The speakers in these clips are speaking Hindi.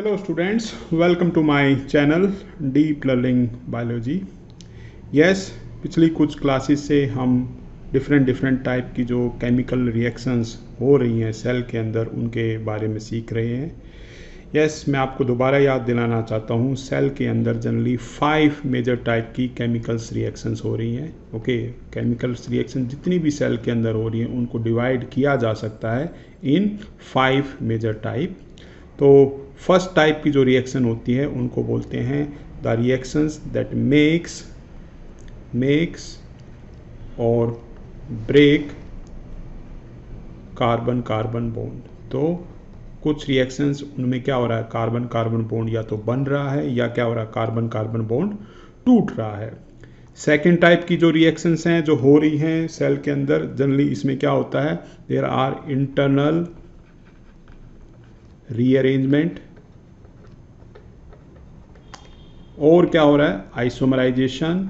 Hello students, welcome to my channel Deep Learning Biology. Yes, पिछली कुछ क्लासेस से हम डिफरेंट टाइप की जो केमिकल रिएक्शंस हो रही हैं सेल के अंदर उनके बारे में सीख रहे हैं. यस, मैं आपको दोबारा याद दिलाना चाहता हूँ, सेल के अंदर जनरली 5 मेजर टाइप की केमिकल्स रिएक्शंस हो रही हैं. ओके, केमिकल्स रिएक्शन जितनी भी सेल के अंदर हो रही हैं उनको डिवाइड किया जा सकता है इन 5 मेजर टाइप. तो फर्स्ट टाइप की जो रिएक्शन होती है उनको बोलते हैं द रिएक्शंस दैट मेक्स और ब्रेक कार्बन कार्बन बॉन्ड. तो कुछ रिएक्शंस उनमें क्या हो रहा है, कार्बन कार्बन बॉन्ड या तो बन रहा है या क्या हो रहा है, कार्बन कार्बन बॉन्ड टूट रहा है. सेकेंड टाइप की जो रिएक्शंस हैं जो हो रही हैं सेल के अंदर, जनरली इसमें क्या होता है, देयर आर इंटरनल रीअरेंजमेंट और क्या हो रहा है, isomerization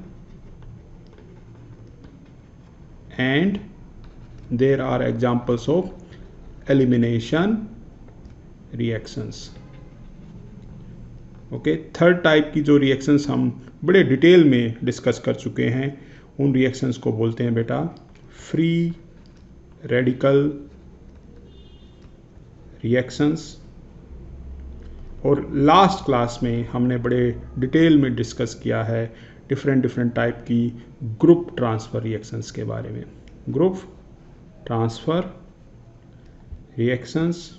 and there are examples of elimination reactions. Okay, third type की जो रिएक्शंस हम बड़े डिटेल में डिस्कस कर चुके हैं उन रिएक्शंस को बोलते हैं बेटा फ्री रेडिकल रिएक्शंस. और लास्ट क्लास में हमने बड़े डिटेल में डिस्कस किया है डिफरेंट टाइप की ग्रुप ट्रांसफ़र रिएक्शंस के बारे में. ग्रुप ट्रांसफ़र रिएक्शंस,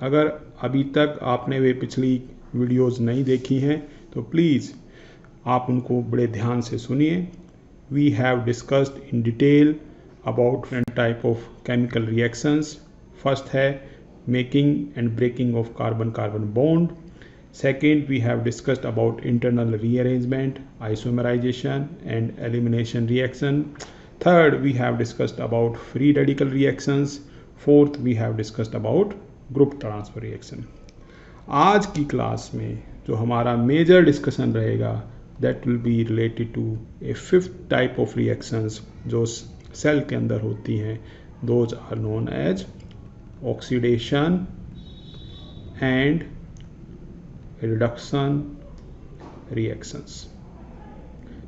अगर अभी तक आपने वे पिछली वीडियोस नहीं देखी हैं तो प्लीज़ आप उनको बड़े ध्यान से सुनिए. We have discussed in detail about different type of chemical reactions. First है making and breaking of carbon-carbon bond. Second, we have discussed about internal rearrangement, isomerization and elimination reaction. Third, we have discussed about free radical reactions. Fourth, we have discussed about group transfer reaction. आज की क्लास में जो हमारा मेजर डिस्कशन रहेगा that will be related to a fifth type of reactions जो सेल के अंदर होती हैं. Those are known as oxidation and reduction reactions.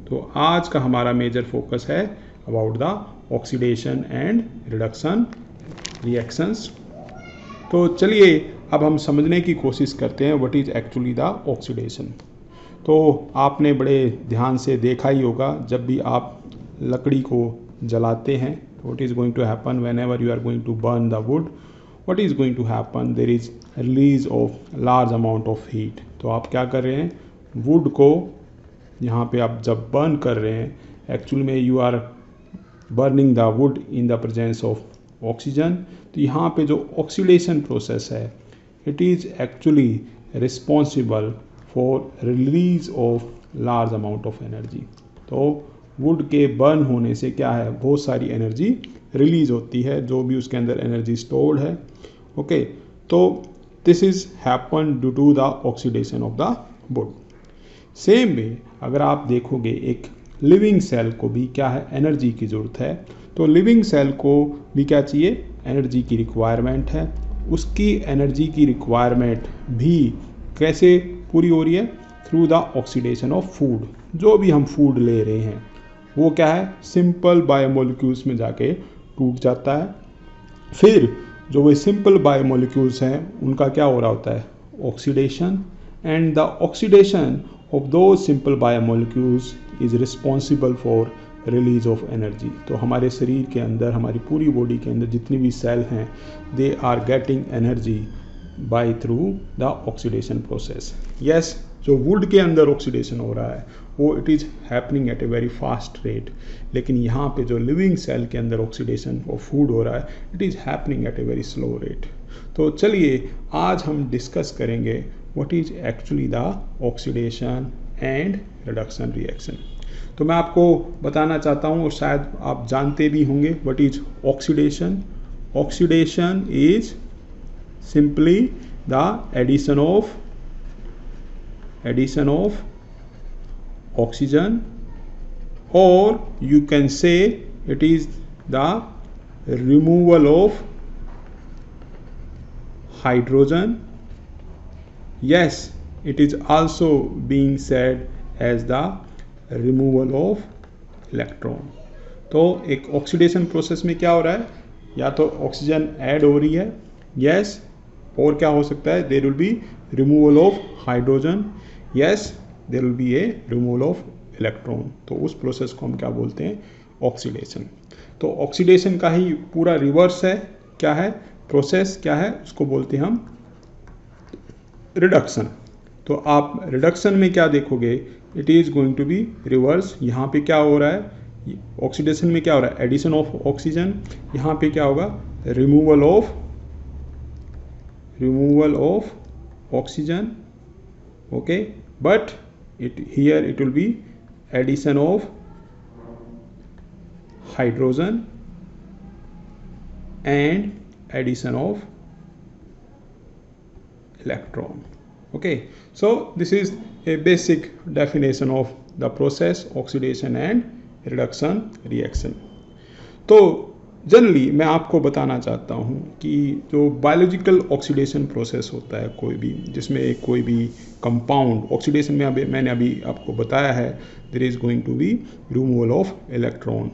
तो आज का हमारा मेजर फोकस है about the oxidation and reduction reactions. तो चलिए अब हम समझने की कोशिश करते हैं what is actually the oxidation. तो आपने बड़े ध्यान से देखा ही होगा जब भी आप लकड़ी को जलाते हैं what is going to happen whenever you are going to burn the wood, what is going to happen, there is release of large amount of heat. तो आप क्या कर रहे हैं, वुड को यहाँ पे आप जब बर्न कर रहे हैं एक्चुअल में you are burning the wood in the presence of oxygen. तो यहाँ पे जो ऑक्सीडेशन प्रोसेस है it is actually responsible for release of large amount of energy. तो वुड के बर्न होने से क्या है, बहुत सारी एनर्जी रिलीज होती है, जो भी उसके अंदर एनर्जी स्टोर्ड है. ओके, तो this is happen due to the oxidation of the wood. Same way अगर आप देखोगे एक लिविंग सेल को भी क्या है, एनर्जी की ज़रूरत है. तो लिविंग सेल को भी क्या चाहिए, एनर्जी की रिक्वायरमेंट है. उसकी एनर्जी की रिक्वायरमेंट भी कैसे पूरी हो रही है, through the oxidation of food. जो भी हम फूड ले रहे हैं वो क्या है, सिंपल बायोमोलिक्यूल्स में जाके टूट जाता है. फिर जो वे सिंपल बायोमोलिक्यूल्स हैं उनका क्या हो रहा होता है, oxidation. And the oxidation of दो simple biomolecules is responsible for release of energy. तो हमारे शरीर के अंदर, हमारी पूरी बॉडी के अंदर जितनी भी सेल हैं they are getting energy by through the oxidation process. Yes, जो वुड के अंदर ऑक्सीडेशन हो रहा है वो it is happening at a very fast rate, लेकिन यहाँ पे जो लिविंग सेल के अंदर ऑक्सीडेशन ऑफ फूड हो रहा है it is happening at a very slow rate. तो चलिए आज हम डिस्कस करेंगे what is actually the oxidation and reduction reaction. तो मैं आपको बताना चाहता हूँ और शायद आप जानते भी होंगे what is oxidation. Oxidation is simply the addition of oxygen, or you can say it is the removal of hydrogen yes, it is also being said as the removal of electron. तो एक ऑक्सीडेशन प्रोसेस में क्या हो रहा है, या तो ऑक्सीजन ऐड हो रही है, यस, और क्या हो सकता है, there will be removal of hydrogen, yes, there will be a removal of electron. तो उस प्रोसेस को हम क्या बोलते हैं, ऑक्सीडेशन। तो ऑक्सीडेशन का ही पूरा रिवर्स है, क्या है प्रोसेस, क्या है, उसको बोलते हैं हम रिडक्शन। तो आप रिडक्शन में क्या देखोगे, it is going to be reverse. यहाँ पे क्या हो रहा है, ऑक्सीडेशन में क्या हो रहा है, एडिशन ऑफ ऑक्सीजन, यहाँ पे क्या होगा, removal of oxygen, okay, but here it will be addition of hydrogen and addition of electron. Okay, so this is a basic definition of the process oxidation and reduction reaction. तो जनरली मैं आपको बताना चाहता हूँ कि जो बायोलॉजिकल ऑक्सीडेशन प्रोसेस होता है कोई भी, जिसमें कोई भी कंपाउंड ऑक्सीडेशन में मैंने अभी आपको बताया है, there is going to be removal of electron.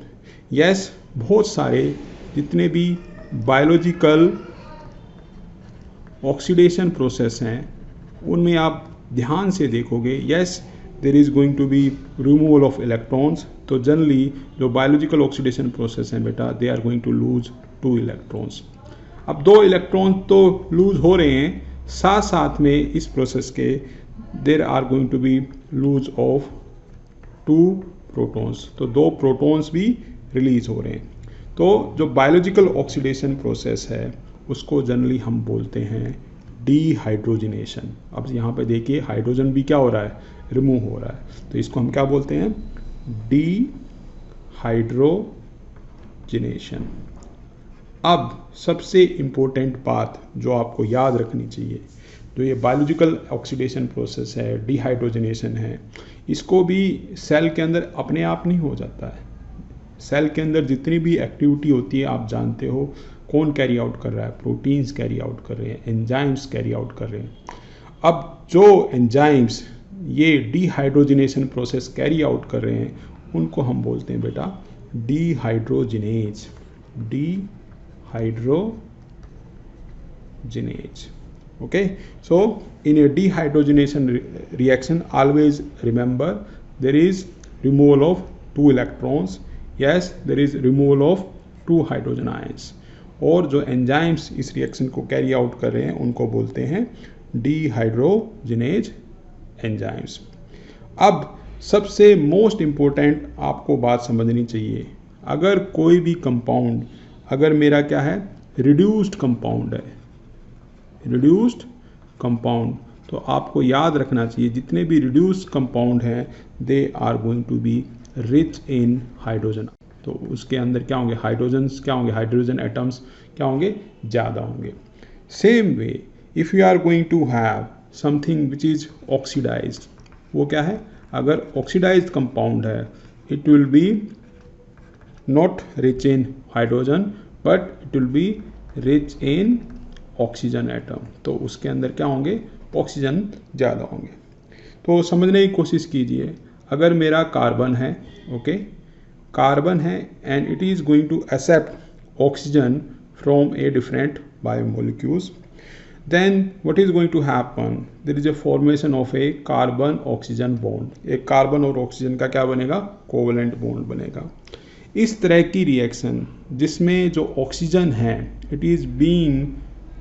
Yes, बहुत सारे जितने भी बायोलॉजिकल ऑक्सीडेशन प्रोसेस हैं उनमें आप ध्यान से देखोगे, yes, there is going to be removal of electrons. तो जनरली जो बायोलॉजिकल ऑक्सीडेशन प्रोसेस हैं बेटा, they are going to lose 2 electrons. अब 2 इलेक्ट्रॉन तो लूज हो रहे हैं, साथ साथ में इस प्रोसेस के there are going to be lose of 2 protons. तो 2 प्रोटॉन्स भी रिलीज हो रहे हैं। तो जो बायोलॉजिकल ऑक्सीडेशन प्रोसेस है उसको जनरली हम बोलते हैं डीहाइड्रोजनेशन। अब यहाँ पे देखिए हाइड्रोजन भी क्या हो रहा है, रिमूव हो रहा है, तो इसको हम क्या बोलते हैं, डीहाइड्रोजनेशन। अब सबसे इम्पोर्टेंट बात जो आपको याद रखनी चाहिए, जो ये बायोलॉजिकल ऑक्सीडेशन प्रोसेस है, डीहाइड्रोजनेशन है, इसको भी सेल के अंदर अपने आप नहीं हो जाता है। सेल के अंदर जितनी भी एक्टिविटी होती है आप जानते हो कौन कैरी आउट कर रहा है, प्रोटीन्स कैरी आउट कर रहे हैं, एंजाइम्स कैरी आउट कर रहे हैं। अब जो एंजाइम्स ये डीहाइड्रोजनेशन प्रोसेस कैरी आउट कर रहे हैं उनको हम बोलते हैं बेटा dehydrogenase, dehydrogenase. Okay, so in a dehydrogenation reaction always remember there is removal of 2 electrons, yes, there is removal of 2 hydrogen ions. और जो एंजाइम्स इस रिएक्शन को कैरी आउट कर रहे हैं उनको बोलते हैं डीहाइड्रोजिनेज एंजाइम्स। अब सबसे मोस्ट इम्पोर्टेंट आपको बात समझनी चाहिए, अगर कोई भी कंपाउंड, अगर मेरा क्या है, रिड्यूस्ड कंपाउंड है, रिड्यूस्ड कंपाउंड, तो आपको याद रखना चाहिए जितने भी रिड्यूस्ड कंपाउंड हैं they are going to be rich in hydrogen. तो उसके अंदर क्या होंगे, हाइड्रोजन्स क्या होंगे, हाइड्रोजन एटम्स क्या होंगे, ज़्यादा होंगे। Same way if you are going to have something which is oxidized, वो क्या है, अगर ऑक्सीडाइज्ड कंपाउंड है it will be not rich in hydrogen but it will be rich in oxygen atom. तो उसके अंदर क्या होंगे, ऑक्सीजन ज़्यादा होंगे। तो समझने की कोशिश कीजिए, अगर मेरा कार्बन है, ओके, कार्बन है and it is going to accept oxygen from a different biomolecules, then what is going to happen, there is a formation of a carbon oxygen bond। एक कार्बन और ऑक्सीजन का क्या बनेगा, कोवेलेंट बॉन्ड बनेगा। इस तरह की रिएक्शन जिसमें जो ऑक्सीजन है it is being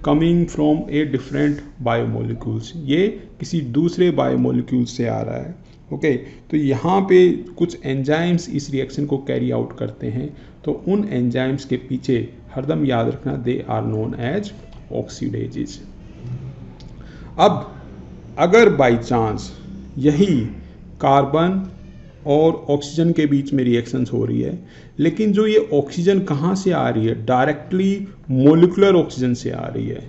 coming from a different biomolecules, ये किसी दूसरे बायोमोलिक्यूल से आ रहा है, ओके। तो यहाँ पे कुछ एंजाइम्स इस रिएक्शन को कैरी आउट करते हैं, तो उन एंजाइम्स के पीछे हरदम याद रखना दे आर नोन एज ऑक्सीडेजेस। अब अगर बाई चांस यही कार्बन और ऑक्सीजन के बीच में रिएक्शंस हो रही है, लेकिन जो ये ऑक्सीजन कहाँ से आ रही है, डायरेक्टली मोलिकुलर ऑक्सीजन से आ रही है,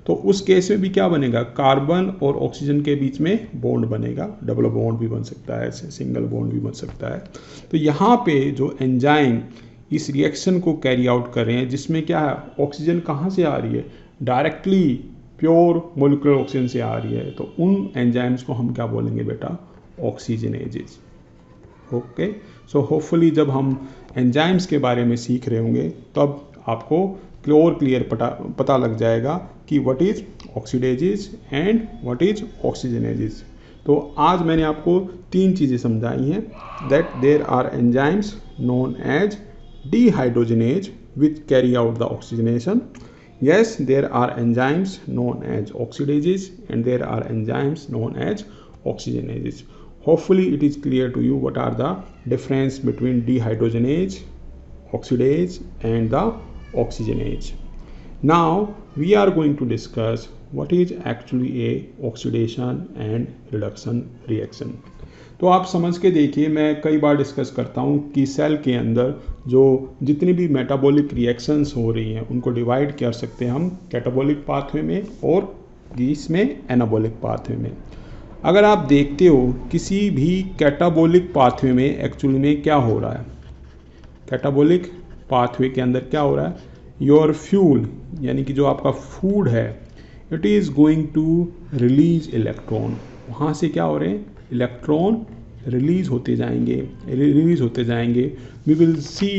तो उस केस में भी क्या बनेगा, कार्बन और ऑक्सीजन के बीच में बॉन्ड बनेगा। डबल बॉन्ड भी बन सकता है, सिंगल बॉन्ड भी बन सकता है। तो यहाँ पे जो एंजाइम इस रिएक्शन को कैरी आउट कर रहे हैं जिसमें क्या है, ऑक्सीजन कहाँ से आ रही है, डायरेक्टली प्योर मोलिकुलर ऑक्सीजन से आ रही है, तो उन एंजाइम्स को हम क्या बोलेंगे बेटा, ऑक्सीजनेजेस। ओके, सो होपफुली जब हम एंजाइम्स के बारे में सीख रहे होंगे तब आपको क्लियर पता लग जाएगा कि what is oxidases and what is oxygenases. तो आज मैंने आपको 3 चीज़ें समझाई हैं, that there are enzymes known as dehydrogenase which carry out the oxygenation. Yes, there are enzymes known as oxidases and there are enzymes known as oxygenases. Hopefully it is clear to you what are the difference between dehydrogenase, oxidase and the oxygenase. Now we are going to discuss what is actually a oxidation and reduction reaction. तो आप समझ के देखिए, मैं कई बार डिस्कस करता हूँ कि सेल के अंदर जो जितनी भी मेटाबॉलिक रिएक्शंस हो रही हैं उनको डिवाइड कर सकते हैं हम कैटाबॉलिक पाथवे में और इसमें एनाबॉलिक पाथवे में। अगर आप देखते हो किसी भी कैटाबॉलिक पाथवे में एक्चुअली में क्या हो रहा है, कैटाबॉलिक पाथवे के अंदर क्या हो रहा है, योर फ्यूल यानी कि जो आपका फूड है, it is going to release electron. वहाँ से क्या हो रहे हैं, इलेक्ट्रॉन रिलीज होते जाएंगे। We will see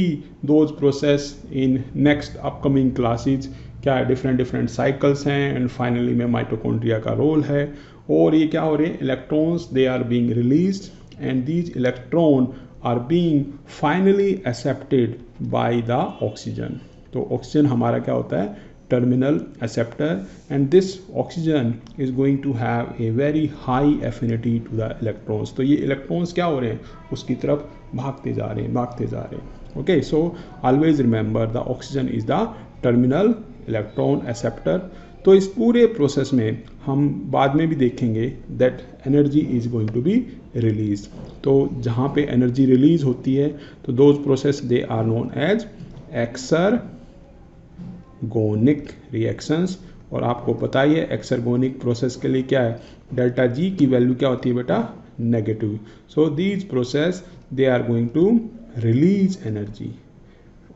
those process in next upcoming classes, क्या डिफरेंट साइकिल्स हैं एंड फाइनली में माइटोकॉन्ड्रिया का रोल है। और ये क्या हो रहे हैं, electrons they are being released and these electron are being finally accepted by the oxygen. तो ऑक्सीजन हमारा क्या होता है, terminal acceptor, and this oxygen is going to have a very high affinity to the electrons. तो ये electrons क्या हो रहे हैं, उसकी तरफ भागते जा रहे हैं। Okay, so always remember the oxygen is the terminal electron acceptor. तो इस पूरे प्रोसेस में हम बाद में भी देखेंगे that energy is going to be released. तो जहाँ पे energy release होती है तो those process they are known as exergonic reactions. और आपको पता ही है एक्सरगोनिक प्रोसेस के लिए क्या है, डेल्टा जी की वैल्यू क्या होती है बेटा, negative. So these process they are going to release energy.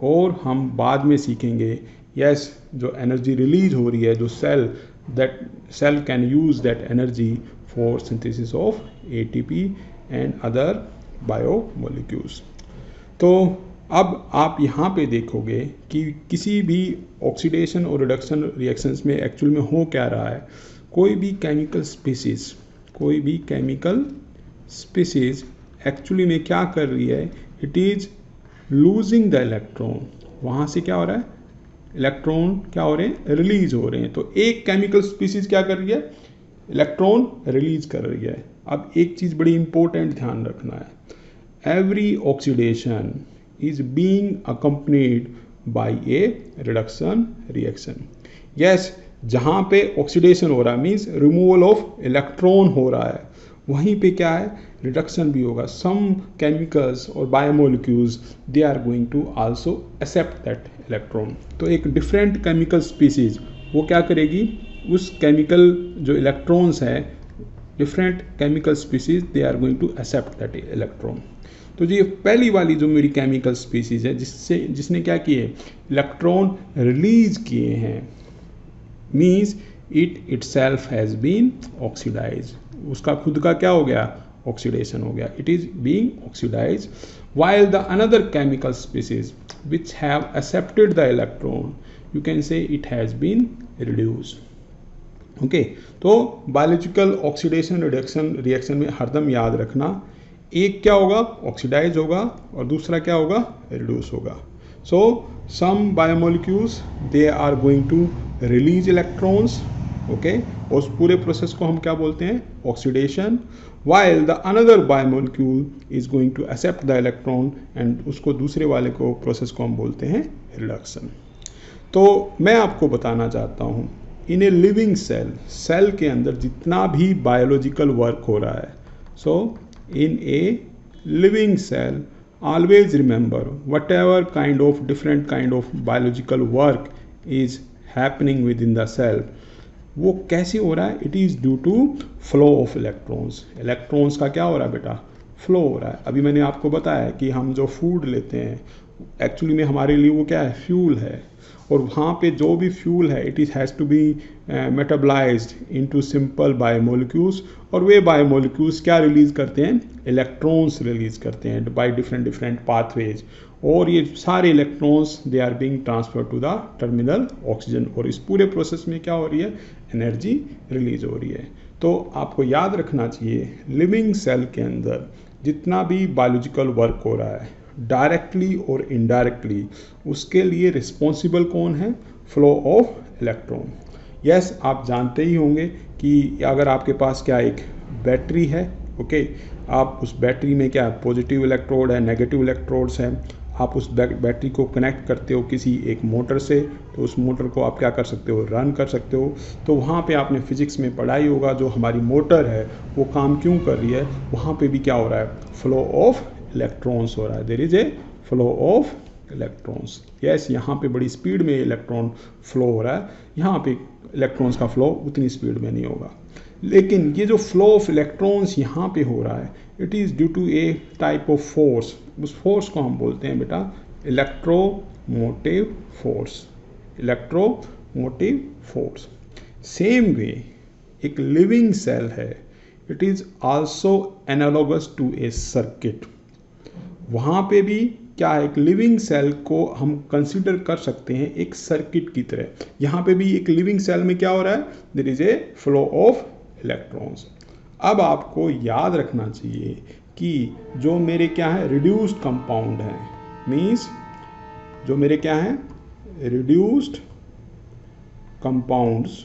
और हम बाद में सीखेंगे यस जो एनर्जी रिलीज हो रही है, जो cell can use that energy for synthesis of ATP and other biomolecules. तो अब आप यहाँ पे देखोगे कि किसी भी ऑक्सीडेशन और रिडक्शन रिएक्शंस में एक्चुअल में हो क्या रहा है, कोई भी केमिकल स्पीसीज एक्चुअली में क्या कर रही है, it is losing the electron. वहाँ से क्या हो रहा है, इलेक्ट्रॉन क्या हो रहे हैं, रिलीज हो रहे हैं। तो एक केमिकल स्पीसीज क्या कर रही है, इलेक्ट्रॉन रिलीज कर रही है। अब एक चीज़ बड़ी इंपॉर्टेंट ध्यान रखना है, every oxidation is being accompanied by a reduction reaction. Yes, जहाँ पे ऑक्सीडेशन हो रहा है मीन्स रिमूवल ऑफ इलेक्ट्रॉन हो रहा है, वहीं पे क्या है, रिडक्शन भी होगा। सम केमिकल्स और biomolecules they are going to also accept that electron. तो एक डिफरेंट केमिकल स्पीसीज वो क्या करेगी, उस केमिकल जो इलेक्ट्रॉन्स है, different chemical species they are going to accept that electron. तो ये पहली वाली जो मेरी केमिकल स्पीसीज है जिसने क्या किए, इलेक्ट्रॉन रिलीज किए हैं, means itself has been oxidize. उसका खुद का क्या हो गया, ऑक्सीडेशन हो गया, it is being oxidize. while the another chemical species which have accepted the electron, you can say it has been reduced. Okay, तो बायोलॉजिकल ऑक्सीडेशन रिडक्शन रिएक्शन में हरदम याद रखना, एक क्या होगा, ऑक्सीडाइज होगा और दूसरा क्या होगा, रिड्यूस होगा. So some biomolecules they are going to release electrons, okay, और उस पूरे प्रोसेस को हम क्या बोलते हैं, oxidation. while the another biomolecule is going to accept the electron and उसको दूसरे वाले को प्रोसेस को हम बोलते हैं रिडक्शन. तो मैं आपको बताना चाहता हूँ, इन ए लिविंग सेल के अंदर जितना भी बायोलॉजिकल वर्क हो रहा है, so in a living cell always remember whatever kind of different kind of biological work is happening within the cell, वो कैसे हो रहा है, it is due to flow of electrons. Electrons का क्या हो रहा है बेटा, फ्लो हो रहा है. अभी मैंने आपको बताया कि हम जो फूड लेते हैं एक्चुअली में हमारे लिए वो क्या है, फ्यूल है। और वहाँ पे जो भी फ्यूल है it is has to be metabolised into simple biomolecules, और वे बायोमोलिक्यूल्स क्या रिलीज़ करते हैं, इलेक्ट्रॉन्स रिलीज़ करते हैं बाय डिफरेंट डिफरेंट पाथवेज, और ये सारे electrons they are being transfer to the terminal oxygen, और इस पूरे प्रोसेस में क्या हो रही है, एनर्जी रिलीज हो रही है। तो आपको याद रखना चाहिए लिविंग सेल के अंदर जितना भी बायोलॉजिकल वर्क हो रहा है डायरेक्टली और इनडायरेक्टली, उसके लिए रिस्पॉन्सिबल कौन है, फ्लो ऑफ इलेक्ट्रॉन। यस, आप जानते ही होंगे कि अगर आपके पास क्या एक बैटरी है, ओके, आप उस बैटरी में क्या पॉजिटिव इलेक्ट्रोड है, नेगेटिव इलेक्ट्रोड्स हैं, आप उस बैटरी को कनेक्ट करते हो किसी एक मोटर से, तो उस मोटर को आप क्या कर सकते हो, रन कर सकते हो। तो वहाँ पे आपने फिजिक्स में पढ़ाई होगा जो हमारी मोटर है वो काम क्यों कर रही है, वहाँ पे भी क्या हो रहा है, फ्लो ऑफ इलेक्ट्रॉन्स हो रहा है, there is a flow of electrons. Yes, यहाँ पे बड़ी स्पीड में इलेक्ट्रॉन फ्लो हो रहा है, यहाँ पे इलेक्ट्रॉन्स का फ्लो उतनी स्पीड में नहीं होगा। लेकिन ये जो फ्लो ऑफ इलेक्ट्रॉन्स यहाँ पे हो रहा है it is due to a type of force, उस फोर्स को हम बोलते हैं बेटा electromotive force, electromotive force. Same way एक लिविंग सेल है, it is also analogous to a circuit. वहाँ पे भी क्या है, एक लिविंग सेल को हम कंसिडर कर सकते हैं एक सर्किट की तरह। यहाँ पे भी एक लिविंग सेल में क्या हो रहा है, there is a flow of electrons. अब आपको याद रखना चाहिए कि जो मेरे क्या है रिड्यूस्ड कंपाउंड है, मीन्स जो मेरे क्या है reduced compounds,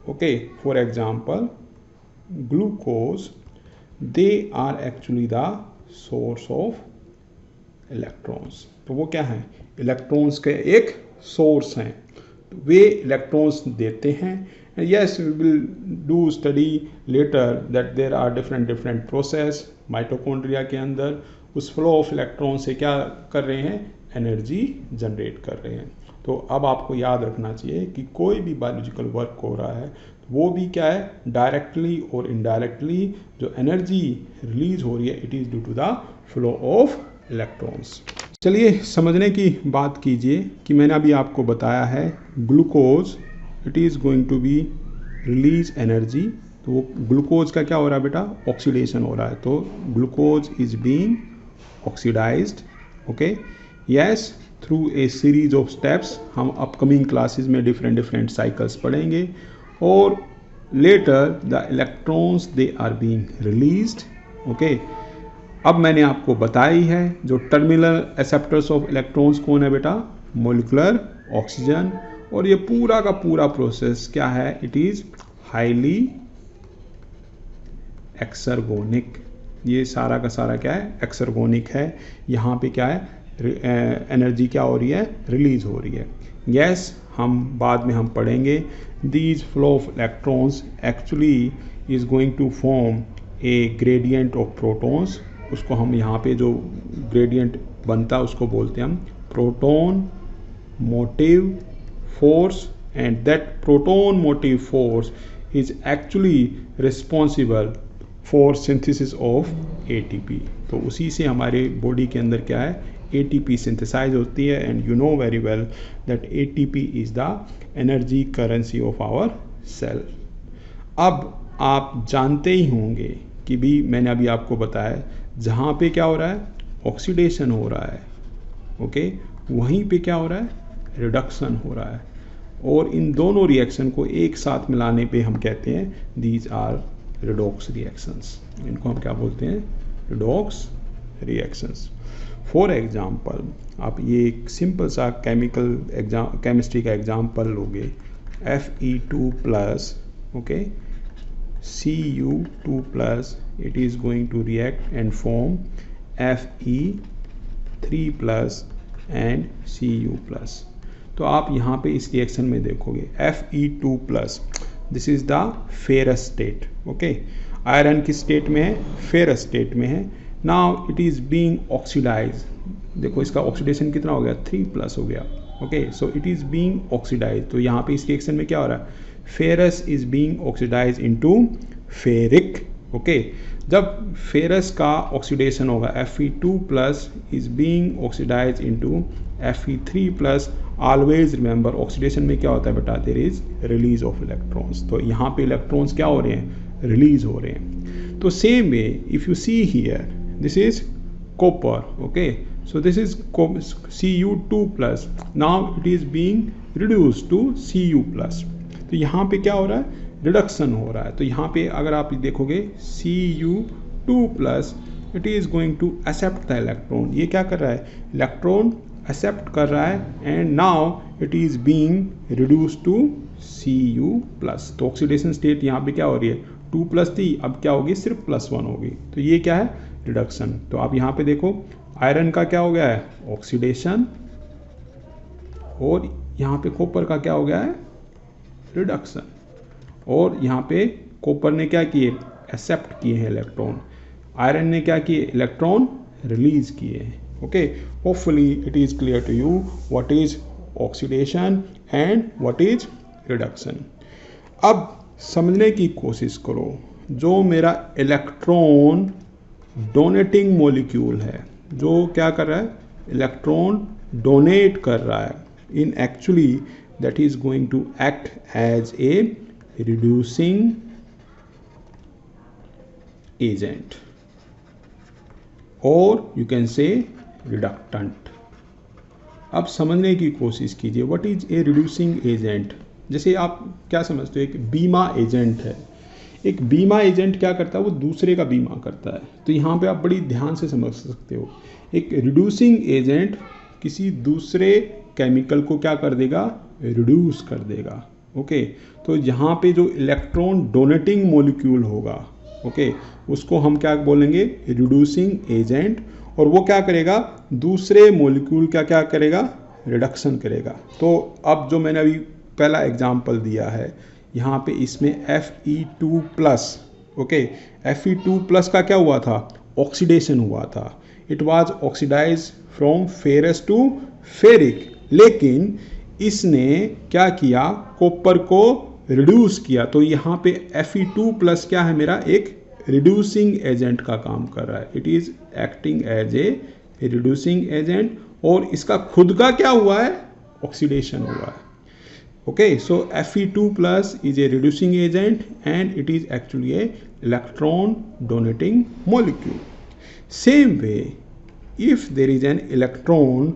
okay, for example glucose, they are actually the source of electrons. तो वो क्या है, इलेक्ट्रॉन्स के एक सोर्स हैं, तो वे इलेक्ट्रॉन्स देते हैं। Yes, we will do study later that there are different process mitochondria के अंदर, उस फ्लो ऑफ इलेक्ट्रॉन से क्या कर रहे हैं, एनर्जी जनरेट कर रहे हैं। तो अब आपको याद रखना चाहिए कि कोई भी बायोलॉजिकल वर्क हो रहा है वो भी क्या है, डायरेक्टली और इनडायरेक्टली जो एनर्जी रिलीज हो रही है it is due to the flow of electrons. चलिए समझने की बात कीजिए कि मैंने अभी आपको बताया है glucose it is going to be release energy. तो वो ग्लूकोज का क्या हो रहा है बेटा, ऑक्सीडेशन हो रहा है, तो glucose is being oxidized, okay. Yes, through a series of steps, हम अपकमिंग क्लासेस में डिफरेंट साइकिल्स पढ़ेंगे, और later the electrons they are being released, okay. अब मैंने आपको बताई है जो टर्मिनल एक्सेप्टर्स ऑफ इलेक्ट्रॉन्स कौन है बेटा, मोलिकुलर ऑक्सीजन, और ये पूरा का पूरा प्रोसेस क्या है, इट इज हाईली एक्सर्गोनिक। ये सारा का सारा क्या है, एक्सर्गोनिक है। यहाँ पे क्या है, एनर्जी क्या हो रही है, रिलीज हो रही है। यस, हम बाद में हम पढ़ेंगे these flow of electrons actually is going to form a gradient of protons. उसको हम यहाँ पे जो ग्रेडियंट बनता है उसको बोलते हैं हम proton motive force, and that proton motive force is actually responsible for synthesis of ATP. तो उसी से हमारे बॉडी के अंदर क्या है, एटीपी सिंथेसाइज होती है, and you know very well that ATP is the energy currency of our cell. अब आप जानते ही होंगे कि भी मैंने अभी आपको बताया जहाँ पे क्या हो रहा है, ऑक्सीडेशन हो रहा है, ओके, वहीं पे क्या हो रहा है, रिडक्शन हो रहा है, और इन दोनों रिएक्शन को एक साथ मिलाने पे हम कहते हैं दीज आर रिडॉक्स रिएक्शंस। इनको हम क्या बोलते हैं, रिडॉक्स रिएक्शंस। फॉर एग्जांपल आप ये एक सिंपल सा केमिस्ट्री का एग्जांपल लोगे, Fe2+, okay, Cu2+, it is going to react and form Fe3+ and Cu+। तो आप यहाँ पे इस रिएक्शन में देखोगे Fe2+, this is the ferrous state, okay. Iron किस स्टेट में है, फेरस स्टेट में है। Now it is being oxidize, देखो इसका ऑक्सीडेशन कितना हो गया, 3+ हो गया, okay. So it is being oxidize, तो यहाँ पे इस रिएक्शन में क्या हो रहा है, ferrous is being oxidize into ferric okay जब फेरस का ऑक्सीडेशन होगा Fe2 plus is being oxidize into Fe3 plus, always remember oxidation में क्या होता है बेटा, there is release of electrons. तो यहाँ पे इलेक्ट्रॉन्स क्या हो रहे हैं, रिलीज हो रहे हैं। तो same way if you see here, this is copper, okay, so this is Cu2 plus, now it is being reduced to Cu plus। तो यहाँ पे क्या हो रहा है, रिडक्शन हो रहा है। तो यहाँ पे अगर आप देखोगे Cu2 plus it is going to accept the electron, ये क्या कर रहा है, इलेक्ट्रॉन एक्सेप्ट कर रहा है and now it is being reduce to Cu plus. तो ऑक्सीडेशन स्टेट यहाँ पे क्या हो रही है, 2 प्लस थी, अब क्या होगी, सिर्फ +1 होगी। तो ये क्या है, रिडक्शन। तो आप यहाँ पे देखो आयरन का क्या हो गया है, ऑक्सीडेशन, और यहाँ पे कॉपर का क्या हो गया है, रिडक्शन। और यहाँ पे कॉपर ने क्या किए, एक्सेप्ट किए हैं इलेक्ट्रॉन, आयरन ने क्या किए, इलेक्ट्रॉन रिलीज किए हैं। Okay, hopefully it is clear to you what is oxidation and what is reduction. अब समझने की कोशिश करो, जो मेरा इलेक्ट्रॉन डोनेटिंग मॉलिक्यूल है, जो क्या कर रहा है, इलेक्ट्रॉन डोनेट कर रहा है, in actually that is going to act as a reducing agent और यू कैन से रिडक्टेंट। अब समझने की कोशिश कीजिए, what is a reducing agent. जैसे आप क्या समझते हो, एक बीमा एजेंट है, एक बीमा एजेंट क्या करता है, वो दूसरे का बीमा करता है। तो यहाँ पे आप बड़ी ध्यान से समझ सकते हो, एक रिड्यूसिंग एजेंट किसी दूसरे केमिकल को क्या कर देगा, रिड्यूस कर देगा। ओके, तो यहाँ पे जो इलेक्ट्रॉन डोनेटिंग मॉलिक्यूल होगा, ओके, उसको हम क्या बोलेंगे, रिड्यूसिंग एजेंट, और वो क्या करेगा, दूसरे मॉलिक्यूल का क्या करेगा, रिडक्शन करेगा। तो अब जो मैंने अभी पहला एग्जाम्पल दिया है, यहाँ पे इसमें Fe2 plus, okay, Fe2 plus का क्या हुआ था, ऑक्सीडेशन हुआ था, it was oxidize from ferrous to ferric, लेकिन इसने क्या किया, कॉपर को रिड्यूस किया। तो यहाँ पे Fe2 प्लस क्या है, मेरा एक रिड्यूसिंग एजेंट का काम कर रहा है, it is acting as a reducing agent, और इसका खुद का क्या हुआ है, ऑक्सीडेशन हुआ है। Okay, so Fe2 plus is a reducing agent and it is actually a electron donating molecule. Same way, if there is an electron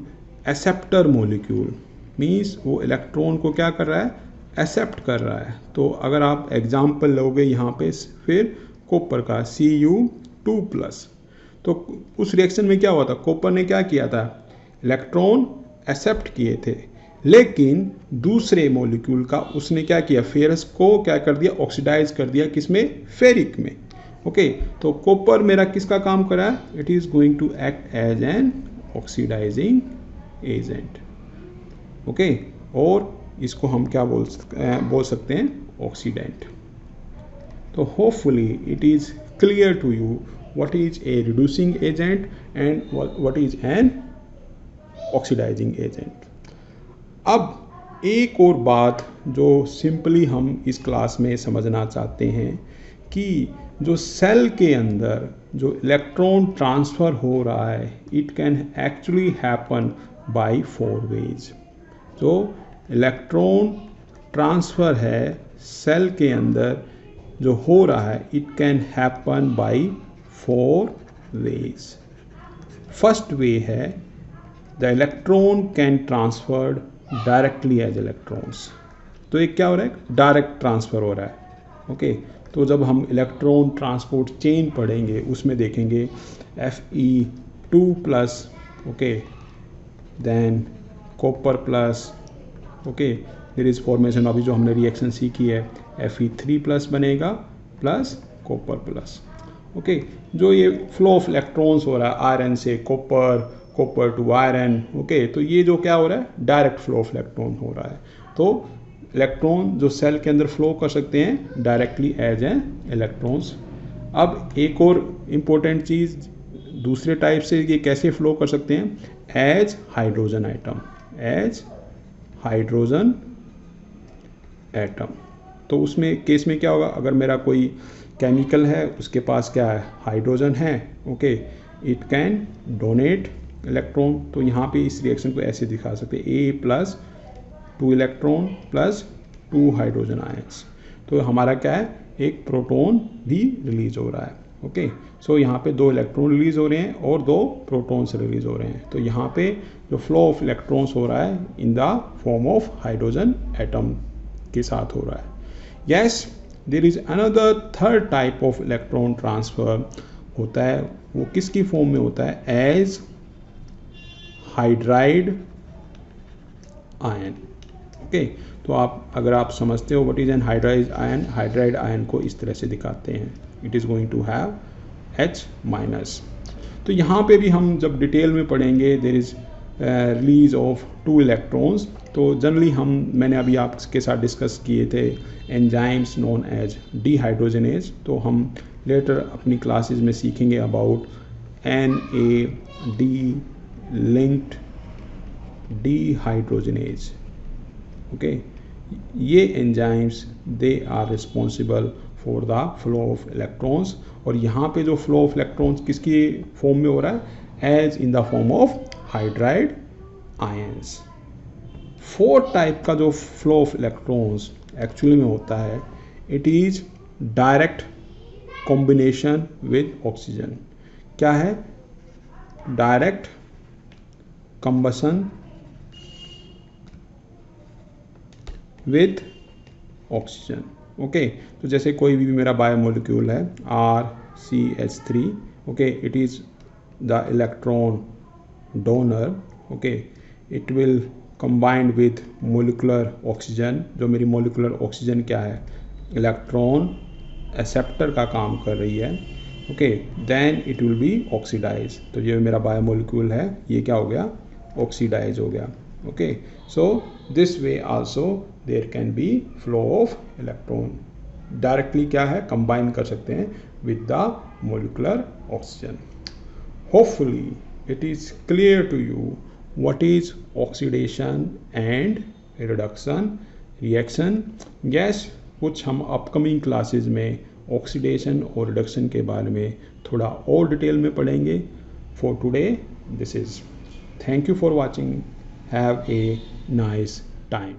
acceptor molecule, means वो इलेक्ट्रॉन को क्या कर रहा है, एक्सेप्ट कर रहा है। तो अगर आप एग्जाम्पल लोगे यहाँ पे फिर कॉपर का Cu2 प्लस, तो उस रिएक्शन में क्या हुआ था, कॉपर ने क्या किया था, इलेक्ट्रॉन एक्सेप्ट किए थे, लेकिन दूसरे मॉलिक्यूल का उसने क्या किया, फेरस को क्या कर दिया, ऑक्सीडाइज कर दिया, किसमें, फेरिक में। ओके, तो कॉपर मेरा किसका काम कर रहा है, it is going to act as an oxidizing agent. Okay, और इसको हम क्या बोल सकते हैं, ऑक्सीडेंट। तो hopefully it is clear to you what is a reducing agent and what is an oxidizing agent. अब एक और बात जो सिंपली हम इस क्लास में समझना चाहते हैं कि जो सेल के अंदर जो इलेक्ट्रॉन ट्रांसफ़र हो रहा है, it can actually happen by 4 ways. जो इलेक्ट्रॉन ट्रांसफ़र है सेल के अंदर जो हो रहा है, it can happen by 4 ways. First way है, the electron can transferred directly as electrons. तो एक क्या हो रहा है, डायरेक्ट ट्रांसफ़र हो रहा है। ओके, तो जब हम इलेक्ट्रॉन ट्रांसपोर्ट चेन पढ़ेंगे उसमें देखेंगे Fe2 plus, okay, then copper plus, okay, there is formation, अभी जो हमने रिएक्शन सीखी है, Fe3 प्लस बनेगा प्लस कॉपर प्लस। ओके, जो ये फ्लो ऑफ इलेक्ट्रॉन्स हो रहा है आयरन से copper, copper two iron, okay, तो ये जो क्या हो रहा है, डायरेक्ट फ्लो ऑफ इलेक्ट्रॉन हो रहा है। तो इलेक्ट्रॉन जो सेल के अंदर फ्लो कर सकते हैं डायरेक्टली एज ए इलेक्ट्रॉन्स। अब एक और इम्पोर्टेंट चीज़, दूसरे टाइप से ये कैसे फ्लो कर सकते हैं, as hydrogen atom, as hydrogen atom. तो उसमें केस में क्या होगा, अगर मेरा कोई केमिकल है उसके पास क्या है, हाइड्रोजन है, okay, it can donate electron. तो यहाँ पे इस रिएक्शन को ऐसे दिखा सकते हैं, A plus 2 electron plus 2 hydrogen ions. तो हमारा क्या है, एक प्रोटॉन भी रिलीज हो रहा है, ओके। सो यहाँ पे 2 इलेक्ट्रॉन रिलीज हो रहे हैं और 2 प्रोटॉन्स रिलीज हो रहे हैं। तो यहाँ पे जो फ्लो ऑफ इलेक्ट्रॉन्स हो रहा है in the form of hydrogen atom के साथ हो रहा है। Yes, there is another third type of electron transfer होता है, वो किसकी फॉर्म में होता है, एज हाइड्राइड आयन, ओके। तो अगर आप समझते हो what is an hydride ion को इस तरह से दिखाते हैं, it is going to have H minus. तो यहाँ पे भी हम जब डिटेल में पढ़ेंगे, there is release of 2 electrons. तो जनरली मैंने अभी आपके साथ डिस्कस किए थे एंजाइम्स नोन एज डिहाइड्रोजनेज। तो हम लेटर अपनी क्लासेस में सीखेंगे about NAD linked dehydrogenase, okay. ये enzymes they are responsible for the flow of electrons. और यहाँ पे जो फ्लो ऑफ इलेक्ट्रॉन्स किसकी फॉर्म में हो रहा है, as in the form of hydride ions. 4th type का जो फ्लो ऑफ इलेक्ट्रॉन्स एक्चुअली में होता है, it is direct combination with oxygen. क्या है, direct combustion with oxygen, okay. तो जैसे कोई भी मेरा बायोमोलिक्यूल है RCH3, okay, it is the electron donor, okay, it will combined with molecular oxygen. जो मेरी मोलिकुलर ऑक्सीजन क्या है, इलेक्ट्रॉन एक्सेप्टर का काम कर रही है, okay, then it will be oxidize. तो ये मेरा बायोमोलिक्यूल है, ये क्या हो गया, ऑक्सीडाइज हो गया, okay. So this way also there can be flow of electron. Directly क्या है, कंबाइन कर सकते हैं with the molecular oxygen. Hopefully it is clear to you what is oxidation and reduction reaction. Yes, कुछ हम अपकमिंग क्लासेस में ऑक्सीडेशन और रिडक्शन के बारे में थोड़ा और डिटेल में पढ़ेंगे। For today this is, thank you for watching, have a nice time.